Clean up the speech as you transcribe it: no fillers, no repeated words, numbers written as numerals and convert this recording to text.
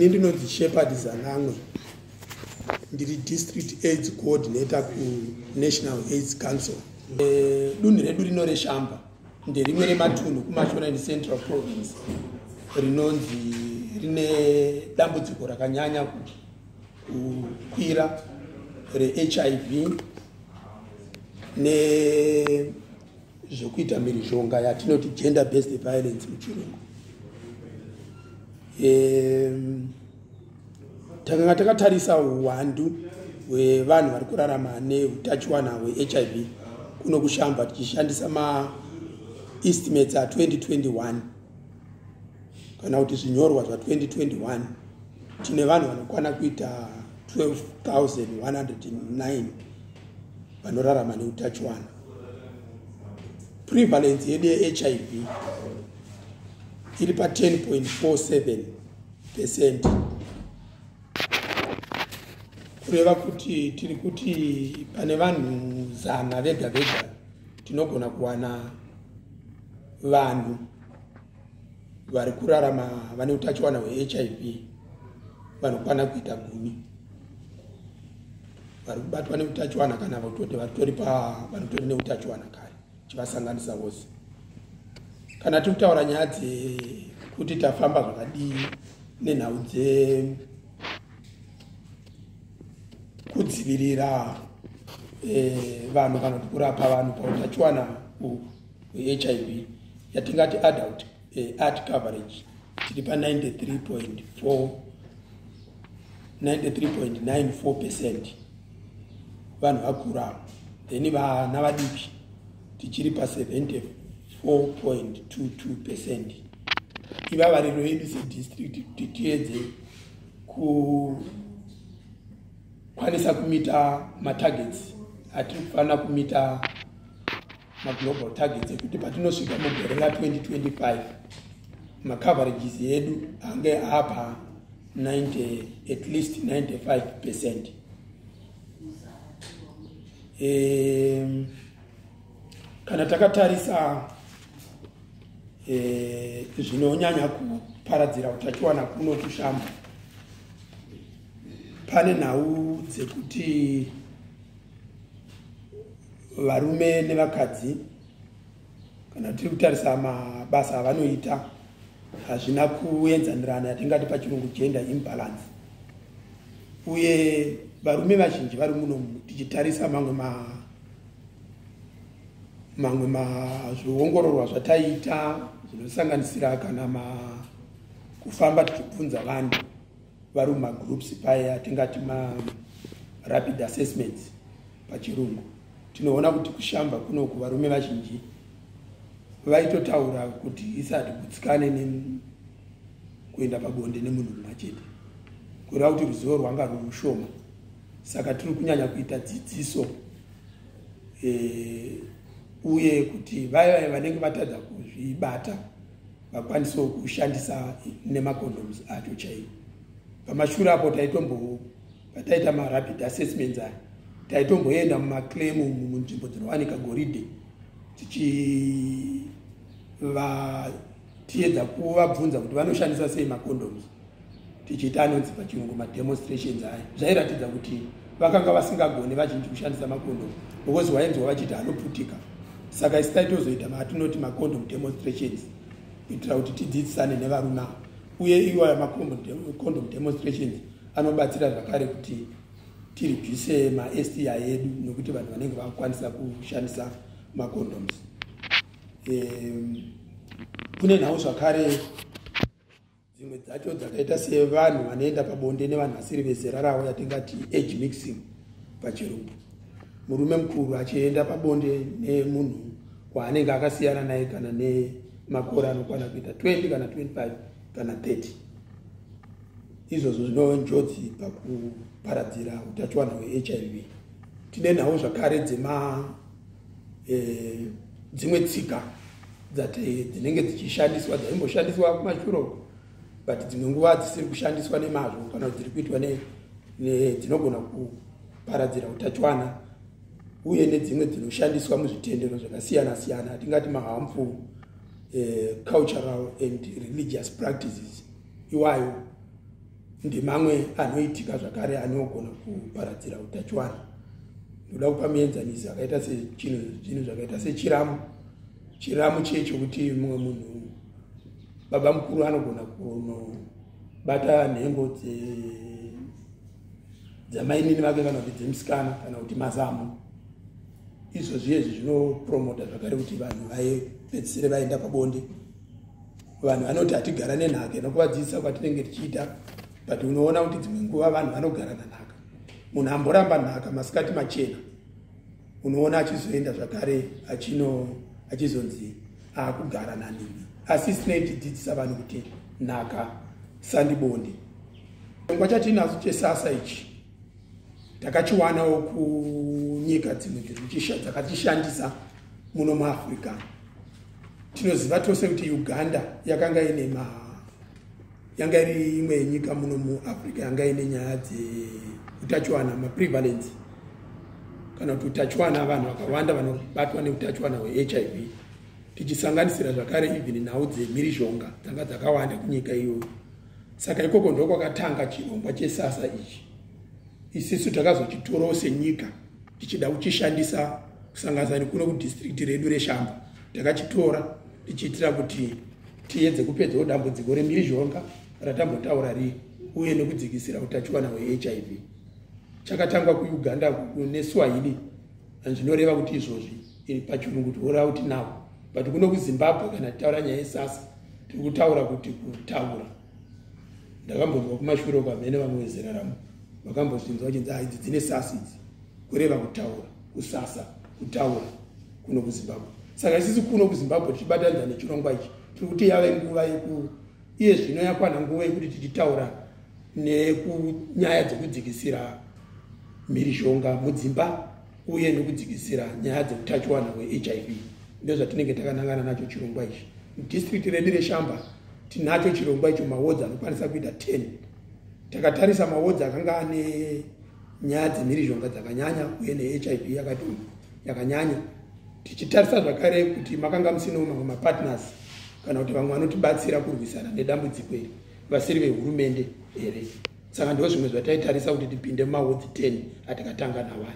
Ndinonzi Shepherd Zanamwe, ndiri District AIDS Coordinator ku National AIDS Council. Dunhu redu rino reShamva nderimwe rematunhu kuMashonaland Central Province rinonzi rine dambudziko rakanyanya kukwira reHIV nezvekuita mhirizhonga yatinoti gender based violence muchirungu. Takanga takatarisa uwandu hwevanhu vari kurarama nehutachiona hweHIV kuno kuShamva tichishandisa maestimates a2021 kana kuti zvinyorwa zva2021 tine vanhu vanokwana kuita 12,109 vanorarama nehutachiona. Prevalence yedu yeHIV iri pa 10.47%, kureva kuti tiri kuti pane vanhu 100 vega vega tinogona kuwana vanhu vari kurarama vane utachiona hweHIV vanokwana kuita 10 vari kubatwa neutachiona kana kuti vanotori neutachiona kare chivasanganisa vose. Kana tiri kutaura nyaya dzekuti tafamba zvakadii nenhau dzekudzivirira vanhu kana kuti kurapa vanhu pautachiona hweHIV yatingati adult art coverage tiri pa 93.94%, vanhu vakura. Then vana vadiki tichiri pa 74.22%. Iva variro yedu sedistrict kuti tiedze kukwanisa kumita matargets atiri kufanira kumita maglobal targets ekuti patinosvika mugore ra2025 macoverages yedu ange apa at least 95%. Kana takatarisa zvinonyanya kuparadzira utachiona kuno kuShamva, pane nhau dzekuti varume nevakadzi kana tiri kutarisa mabasa avanoita hazvina kuenzanirana, yatingati pachirungu gender imbalance, uye varume vazhinji vari muno tichitarisa mamwe zviongororwa zvataita zvinosanganisira kana kufamba tichibvunza vanhu vari mumagroups paya atingati rapid assessments pachirungu, tinoona kuti kuShamva kunoku varume vazhinji vaitotaura kuti isati kutsikane kuenda pabonde nemunhu mumwe chete, kureva kuti ruzivo rwanga ruri rushoma. Saka tiri kunyanya kuita dzidziso uye kuti vaya vanenge vatadza kuzvibata vakwanisewo kushandisa nemacondoms acho chaiwo. Pamashure apo pataita marapid assessments aya taitomboenda mumaclaim munzvimbo dzinowanika goridhe tiedza kuvabvunza kuti vanoshandisa sei macondoms, tichiita anonzi pachirungu mademonstrations aya. Zvairatidza kuti vakanga vasingagoni vazhinji kushandisa macondoms because wainzwa vachiti anoputika. Saka isi taitozoita matinoti macondom demonstrations kuitira kuti tidzidzisane nevarume, uye iwaya macondom demonstrations anobatsira zvakare kuti tireduce maSTI yedu nokuti vanhu vanenge vakwanisa kushandisa macondoms. Kune nhau zvakare dzimwe dzacho dzakaita sevanhu vanoenda pabonde nevanhu vasiri vezera ravo yatingati age mixing pachirungu. Murume mukuru achienda pabonde nemunhu waanenge akasiyana naye kana nemakore anokwana kuita 20 kana 25 kana 30. Izvozvo zvino njodzi pakuparadzira utachiona hweHIV. Tine nhau zvakare dzimwe tsika dzinenge dzichishandiswa dzaimboshandiswa kumashure but dzimwe nguva dzisiri kushandiswa nemazvo kana dziri kuitwa dzinogona kuparadzira utachiona, uye nedzimwe dzinoshandiswa muzvitendero zvakasiyana siyana atingati maharmful cultural and religious practices. Iwayo ndimamwe anoitika zvakare anogona kuparadzira utachiwana. Ndoda kupa muenzanisi akaita sechinhu zvakaita sechiramu. Chiramu checho kuti mumwe munhu baba mukuru anogona kunobata nhengo dzamainini vake kana kuti dzemusikana kana kuti mazamu. Izvozvi zvinopromota zvakare kuti vanhu vaipedzisire vaenda pabonde. Vanhu vanoti hatigara nenhaka nokuvadzidzisa kwatinenge tichiita, but unoona kuti dzimwe nguva vanhu vanogara nanhaka. Munhu amboramba nhaka masikati machena, unoona achizoenda zvakare achizonzi akugara nanini. Asi sinei tidzidzisa vanhu kuti nhaka sandibonde. Chirongwa chatinacho chesasa ichi takachiwanawo kunyika dzimwe dzakatishandisa muno muAfrica. Tinoziva tose kuti Uganda yanga iri imwe yenyika muno muAfrica yanga ine nyaya dzeutachiwana, maprevalence kana kuti utachiwana, vanhu vakawanda vanobatwa neutachiwana hweHIV, tichisanganisira zvakare even nhau dzemhirizhonga dzanga dzakawanda kunyika iyoyo. Saka ikoko ndiko kwakatanga chirongwa chesasa ichi. Isisu takazochitorawo senyika tichida kuchishandisa kusanganisa nekuno kudistrict redu reShamva. Takachitora tichiitira kuti tiedze kupedzawo dambudziko remhirizhonga ratambotaura uye nekudzikisira utachiwana hweHIV. Chakatangwa kuUganda neSwahili, zvinoreva kuti izvozvi pachirungu tinoreva kuti now, but kuno kuZimbabwe kana titaura nyaya yesasa tiri kutaura kuti kutaura. Ndakambonzwa kumashure kwamene vamwe vezera ramo vakambozvinzwa vachinzi idzi dzine sasa idzi, kureva kutaura, kusasa, kutaura kuno kuZimbabwe. Saka isisi kuno kuZimbabwe tichibatanidza nechirongwa ichi tiri kuti yave nguva iye zvino yakwana nguva yekuti tichitaura nekunyaya dzekudzikisira mhirizhonga mudzimba uye nekudzikisira nyaya dzeutachiwana hweHIV. Ndozvatinenge takanangana nacho chirongwa ichi. District redu reShamva tinacho chirongwa icho, mawards anokwanisa kuita 10. Takatarisa mawards akanga ane nyaya dzemhirizhonga dzakanyanya uye neHIV yakanyanya. Tichitarisa zvakare kuti makanga musinawo mamwe mapartners kana kuti vamwe vanotibatsira kurwisana nedambudziko iri vasiri vehurumende here. Saka ndizvo zvimwe zvataitarisa kuti tipinde mumawards 10 atakatanga nawo.